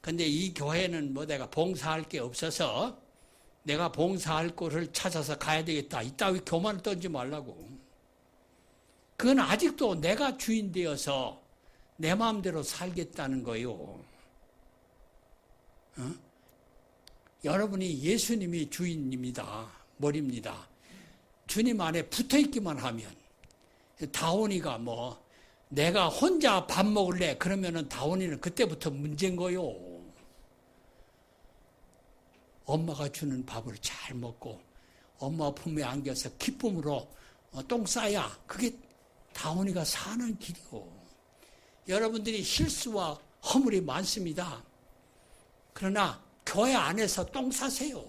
근데 이 교회는 뭐 내가 봉사할 게 없어서 내가 봉사할 곳을 찾아서 가야 되겠다. 이따위 교만을 떨지 말라고. 그건 아직도 내가 주인 되어서 내 마음대로 살겠다는 거요. 어? 여러분이 예수님이 주인입니다. 머리입니다. 주님 안에 붙어있기만 하면 다원이가 뭐 내가 혼자 밥 먹을래 그러면은 다원이는 그때부터 문제인 거요. 엄마가 주는 밥을 잘 먹고 엄마 품에 안겨서 기쁨으로 똥 싸야 그게 다원이가 사는 길이고. 여러분들이 실수와 허물이 많습니다. 그러나 교회 안에서 똥 싸세요.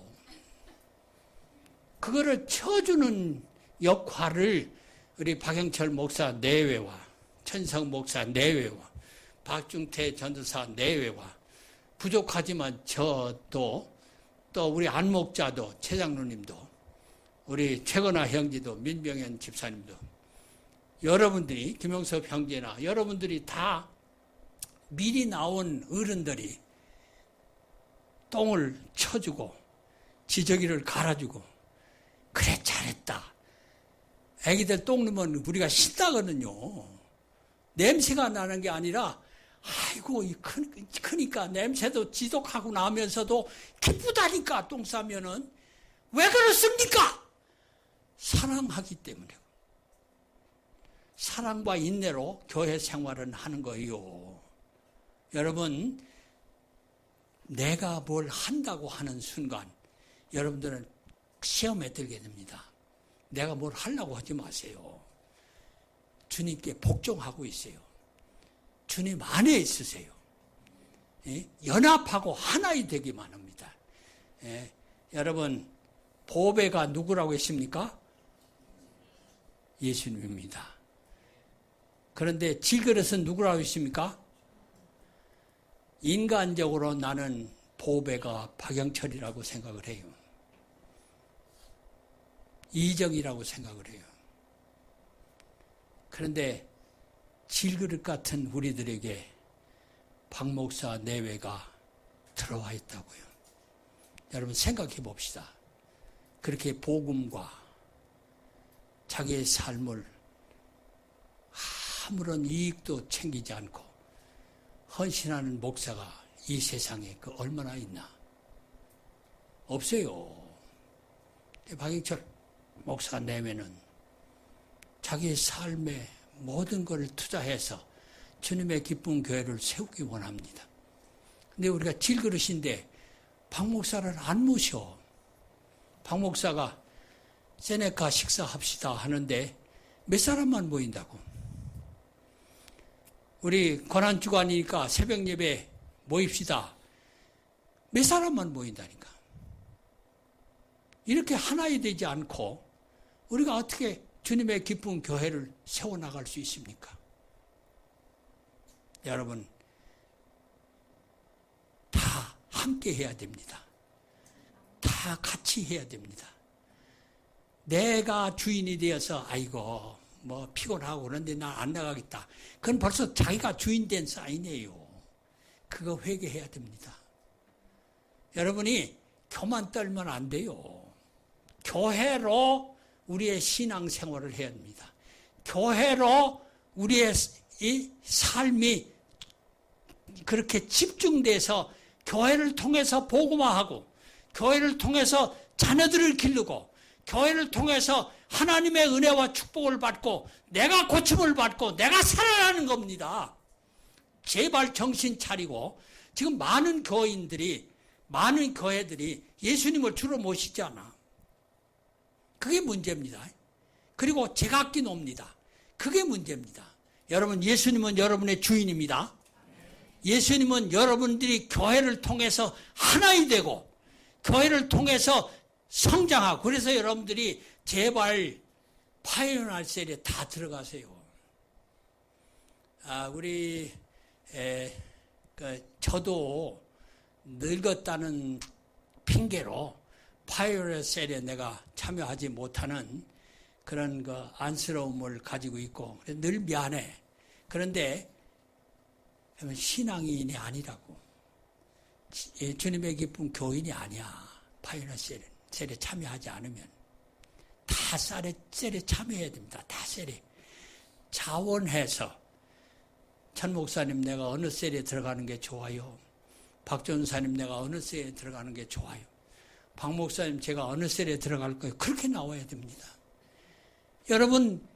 그거를 쳐주는 역할을 우리 박영철 목사 내외와 천성 목사 내외와 박중태 전도사 내외와 부족하지만 저도 또 우리 안 목자도 최 장로님도 우리 최건아 형제도 민병현 집사님도 여러분들이 김영섭 형제나 여러분들이 다 미리 나온 어른들이 똥을 쳐주고 지저귀를 갈아주고 그래 잘했다. 애기들 똥 넣으면 우리가 신나거든요. 냄새가 나는 게 아니라 아이고 크니까 냄새도 지독하고 나면서도 기쁘다니까. 똥 싸면은 왜 그렇습니까? 사랑하기 때문에. 사랑과 인내로 교회 생활을 하는 거예요. 여러분, 내가 뭘 한다고 하는 순간 여러분들은 시험에 들게 됩니다. 내가 뭘 하려고 하지 마세요. 주님께 복종하고 있어요. 주님 안에 있으세요. 연합하고 하나이 되기만 합니다. 여러분, 보배가 누구라고 했습니까? 예수님입니다. 그런데 질그릇은 누구라고 했습니까? 인간적으로 나는 보배가 박영철이라고 생각을 해요. 이정이라고 생각을 해요. 그런데 질그릇 같은 우리들에게 박 목사 내외가 들어와 있다고요. 여러분 생각해 봅시다. 그렇게 복음과 자기의 삶을 아무런 이익도 챙기지 않고 헌신하는 목사가 이 세상에 그 얼마나 있나? 없어요. 박영철 목사 내외는 자기의 삶에 모든 것을 투자해서 주님의 기쁜 교회를 세우기 원합니다. 근데 우리가 질그릇인데 박 목사를 안 모셔. 박 목사가 세네카 식사합시다 하는데 몇 사람만 모인다고. 우리 고난주간이니까 새벽 예배 모입시다. 몇 사람만 모인다니까. 이렇게 하나이 되지 않고 우리가 어떻게 주님의 기쁜 교회를 세워나갈 수 있습니까? 여러분, 다 함께 해야 됩니다. 다 같이 해야 됩니다. 내가 주인이 되어서 아이고 뭐 피곤하고 그런데 난 안 나가겠다. 그건 벌써 자기가 주인 된 사인이에요. 그거 회개해야 됩니다. 여러분이 교만 떨면 안 돼요. 교회로 우리의 신앙생활을 해야 합니다. 교회로 우리의 이 삶이 그렇게 집중돼서 교회를 통해서 복음화하고 교회를 통해서 자녀들을 기르고 교회를 통해서 하나님의 은혜와 축복을 받고 내가 고침을 받고 내가 살아나는 겁니다. 제발 정신 차리고 지금 많은 교회들이 예수님을 주로 모시지 않아. 그게 문제입니다. 그리고 제각기 놉니다. 그게 문제입니다. 여러분, 예수님은 여러분의 주인입니다. 예수님은 여러분들이 교회를 통해서 하나이 되고 교회를 통해서 성장하고, 그래서 여러분들이 제발 파이오니어 셀에 다 들어가세요. 저도 늙었다는 핑계로 파이오니어 셀에 내가 참여하지 못하는 그런 안쓰러움을 가지고 있고 늘 미안해. 그런데 신앙인이 아니라고. 주님의 기쁜 교인이 아니야. 파이오니어 셀에 참여하지 않으면. 다 셀에 참여해야 됩니다. 다 셀에. 자원해서. 천 목사님 내가 어느 셀에 들어가는 게 좋아요. 박 전사님 내가 어느 셀에 들어가는 게 좋아요. 박 목사님 제가 어느 셀에 들어갈 거예요. 그렇게 나와야 됩니다. 여러분,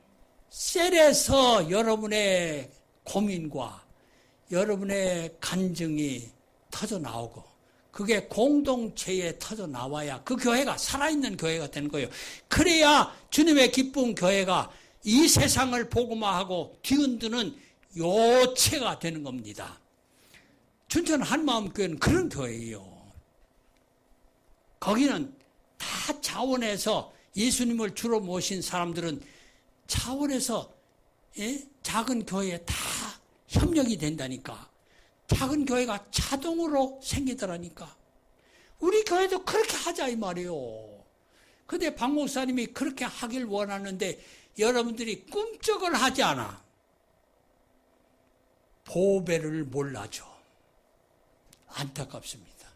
셀에서 여러분의 고민과 여러분의 간증이 터져 나오고 그게 공동체에 터져 나와야 그 교회가 살아있는 교회가 되는 거예요. 그래야 주님의 기쁜 교회가 이 세상을 복음화하고 뒤흔드는 요체가 되는 겁니다. 춘천 한마음교회는 그런 교회예요. 거기는 다 자원해서 예수님을 주로 모신 사람들은 자원해서 작은 교회에 다 협력이 된다니까. 작은 교회가 자동으로 생기더라니까. 우리 교회도 그렇게 하자 이 말이에요. 근데 박 목사님이 그렇게 하길 원하는데 여러분들이 꿈쩍을 하지 않아. 보배를 몰라줘. 안타깝습니다.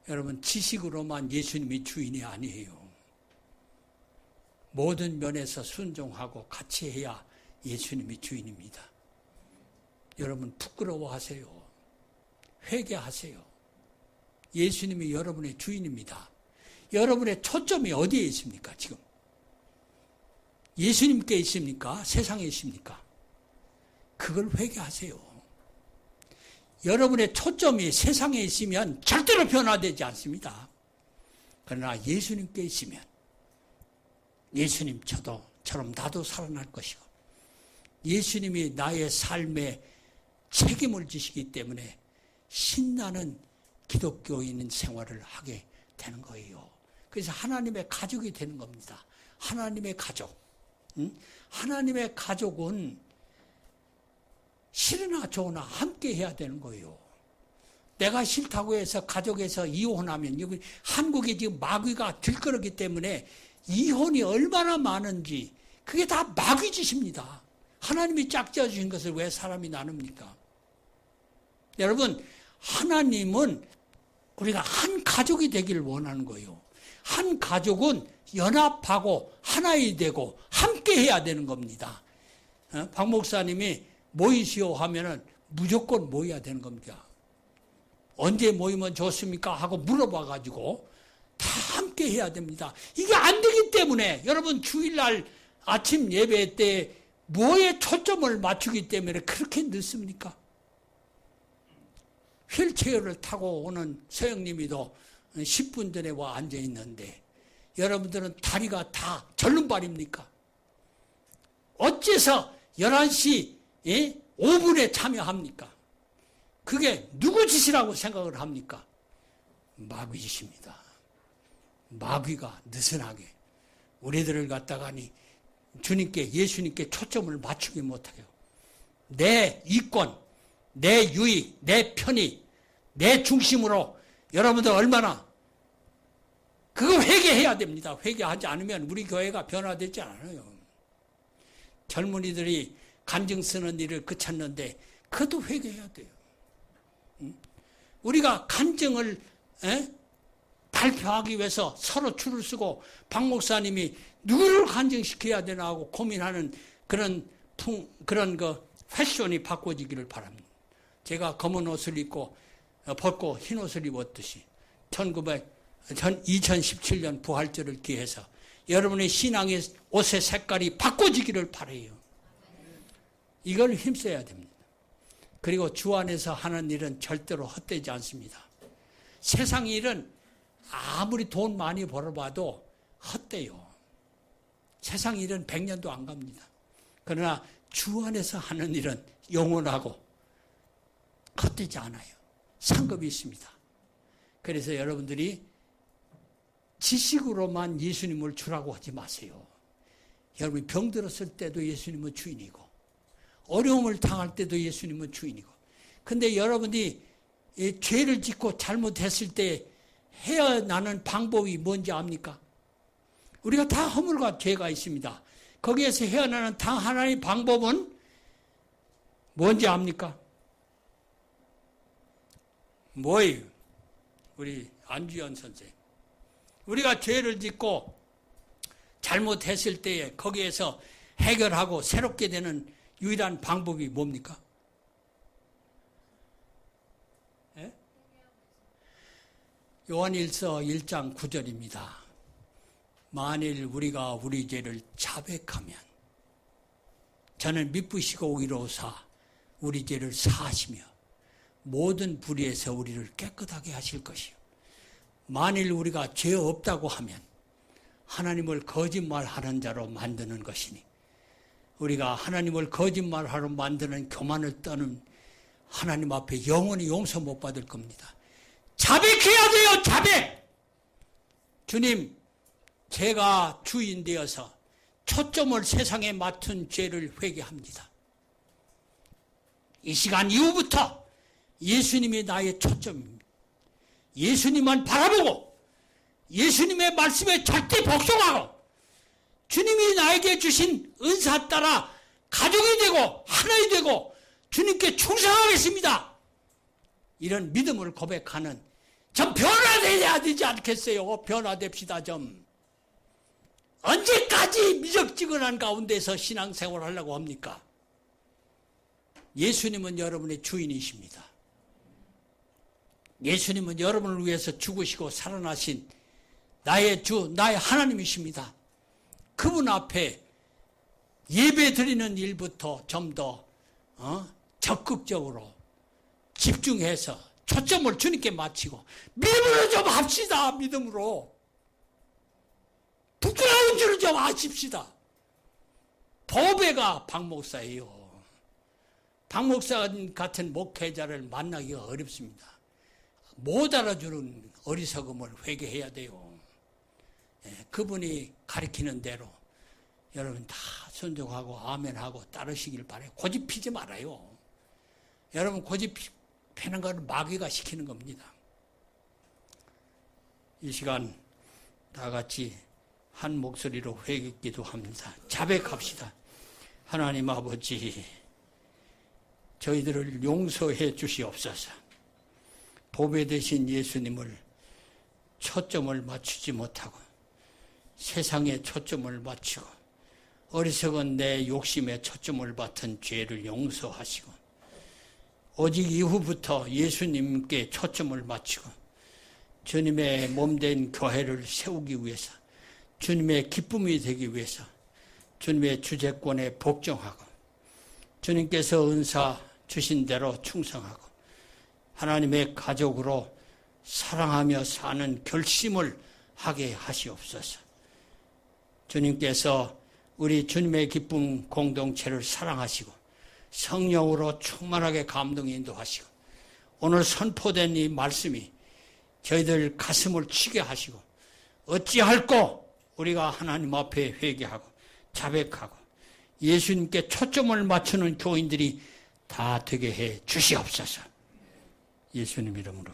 여러분, 지식으로만 예수님이 주인이 아니에요. 모든 면에서 순종하고 같이 해야 예수님이 주인입니다. 여러분, 부끄러워하세요. 회개하세요. 예수님이 여러분의 주인입니다. 여러분의 초점이 어디에 있습니까, 지금? 예수님께 있습니까? 세상에 있습니까? 그걸 회개하세요. 여러분의 초점이 세상에 있으면 절대로 변화되지 않습니다. 그러나 예수님께 있으면 예수님처럼 나도 살아날 것이고 예수님이 나의 삶에 책임을 지시기 때문에 신나는 기독교인 생활을 하게 되는 거예요. 그래서 하나님의 가족이 되는 겁니다. 하나님의 가족. 하나님의 가족은 싫으나 좋으나 함께 해야 되는 거예요. 내가 싫다고 해서 가족에서 이혼하면, 여기 한국에 지금 마귀가 들끓었기 때문에 이혼이 얼마나 많은지, 그게 다 마귀 짓입니다. 하나님이 짝지어 주신 것을 왜 사람이 나눕니까? 여러분, 하나님은 우리가 한 가족이 되기를 원하는 거예요. 한 가족은 연합하고 하나이 되고 함께 해야 되는 겁니다. 박 목사님이 모이시오 하면은 무조건 모여야 되는 겁니다. 언제 모이면 좋습니까? 하고 물어봐가지고 다 함께 해야 됩니다. 이게 안 되기 때문에 여러분 주일날 아침 예배 때 뭐에 초점을 맞추기 때문에 그렇게 늦습니까? 휠체어를 타고 오는 서영님이도 10분 전에 와 앉아 있는데 여러분들은 다리가 다 절름발입니까? 어째서 11시 5분에 참여합니까? 그게 누구 짓이라고 생각을 합니까? 마귀 짓입니다. 마귀가 느슨하게 우리들을 갖다가니 주님께, 예수님께 초점을 맞추지 못하게 내 이권, 내 유익, 내 편익, 내 중심으로 여러분들 얼마나 그거 회개해야 됩니다. 회개하지 않으면 우리 교회가 변화되지 않아요. 젊은이들이 간증 쓰는 일을 그쳤는데 그것도 회개해야 돼요. 우리가 간증을 발표하기 위해서 서로 줄을 쓰고 박 목사님이 누구를 간증시켜야 되나 하고 고민하는 그런 패션이 바꿔지기를 바랍니다. 제가 검은 옷을 입고 벗고 흰 옷을 입었듯이 2017년 부활절을 기해서 여러분의 신앙의 옷의 색깔이 바꿔지기를 바라요. 이걸 힘써야 됩니다. 그리고 주 안에서 하는 일은 절대로 헛되지 않습니다. 세상 일은 아무리 돈 많이 벌어봐도 헛돼요. 세상 일은 100년도 안 갑니다. 그러나 주 안에서 하는 일은 영원하고 헛되지 않아요. 상급이 있습니다. 그래서 여러분들이 지식으로만 예수님을 주라고 하지 마세요. 여러분이 병들었을 때도 예수님은 주인이고 어려움을 당할 때도 예수님은 주인이고, 근데 여러분이 죄를 짓고 잘못했을 때 헤어나는 방법이 뭔지 압니까? 우리가 다 허물과 죄가 있습니다. 거기에서 헤어나는 단 하나의 방법은 뭔지 압니까? 뭐예요? 우리 안주현 선생. 우리가 죄를 짓고 잘못했을 때에 거기에서 해결하고 새롭게 되는 유일한 방법이 뭡니까? 예? 요한일서 1장 9절입니다. 만일 우리가 우리 죄를 자백하면 저는 미쁘시고 의로우사 우리 죄를 사하시며 모든 불의에서 우리를 깨끗하게 하실 것이요. 만일 우리가 죄 없다고 하면 하나님을 거짓말하는 자로 만드는 것이니, 우리가 하나님을 거짓말하러 만드는 교만을 떠는 하나님 앞에 영원히 용서 못 받을 겁니다. 자백해야 돼요. 자백. 주님, 제가 주인 되어서 초점을 세상에 맞춘 죄를 회개합니다. 이 시간 이후부터 예수님이 나의 초점입니다. 예수님만 바라보고 예수님의 말씀에 절대 복종하고 주님이 나에게 주신 은사 따라 가족이 되고 하나이 되고 주님께 충성하겠습니다. 이런 믿음을 고백하는, 좀 변화되어야 되지 않겠어요? 변화됩시다 좀. 언제까지 미적지근한 가운데서 신앙생활을 하려고 합니까? 예수님은 여러분의 주인이십니다. 예수님은 여러분을 위해서 죽으시고 살아나신 나의 주, 나의 하나님이십니다. 그분 앞에 예배 드리는 일부터 좀 더 적극적으로 집중해서 초점을 주님께 맞추고 믿음으로 좀 합시다. 믿음으로. 부끄러운 줄을 좀 아십시다. 보배가 박 목사예요. 박 목사 같은 목회자를 만나기가 어렵습니다. 못 알아주는 어리석음을 회개해야 돼요. 그분이 가리키는 대로 여러분 다 순종하고 아멘하고 따르시길 바라요. 고집 피지 말아요. 여러분 고집 피는 건 마귀가 시키는 겁니다. 이 시간 다 같이 한 목소리로 회개 기도합니다. 자백합시다. 하나님 아버지, 저희들을 용서해 주시옵소서. 보배 되신 예수님을 초점을 맞추지 못하고 세상에 초점을 맞추고 어리석은 내 욕심에 초점을 맞춘 죄를 용서하시고 오직 이후부터 예수님께 초점을 맞추고 주님의 몸된 교회를 세우기 위해서, 주님의 기쁨이 되기 위해서 주님의 주재권에 복종하고 주님께서 은사 주신 대로 충성하고 하나님의 가족으로 사랑하며 사는 결심을 하게 하시옵소서. 주님께서 우리 주님의 기쁨 공동체를 사랑하시고 성령으로 충만하게 감동 인도하시고 오늘 선포된 이 말씀이 저희들 가슴을 치게 하시고 어찌할꼬 우리가 하나님 앞에 회개하고 자백하고 예수님께 초점을 맞추는 교인들이 다 되게 해 주시옵소서. 예수님 이름으로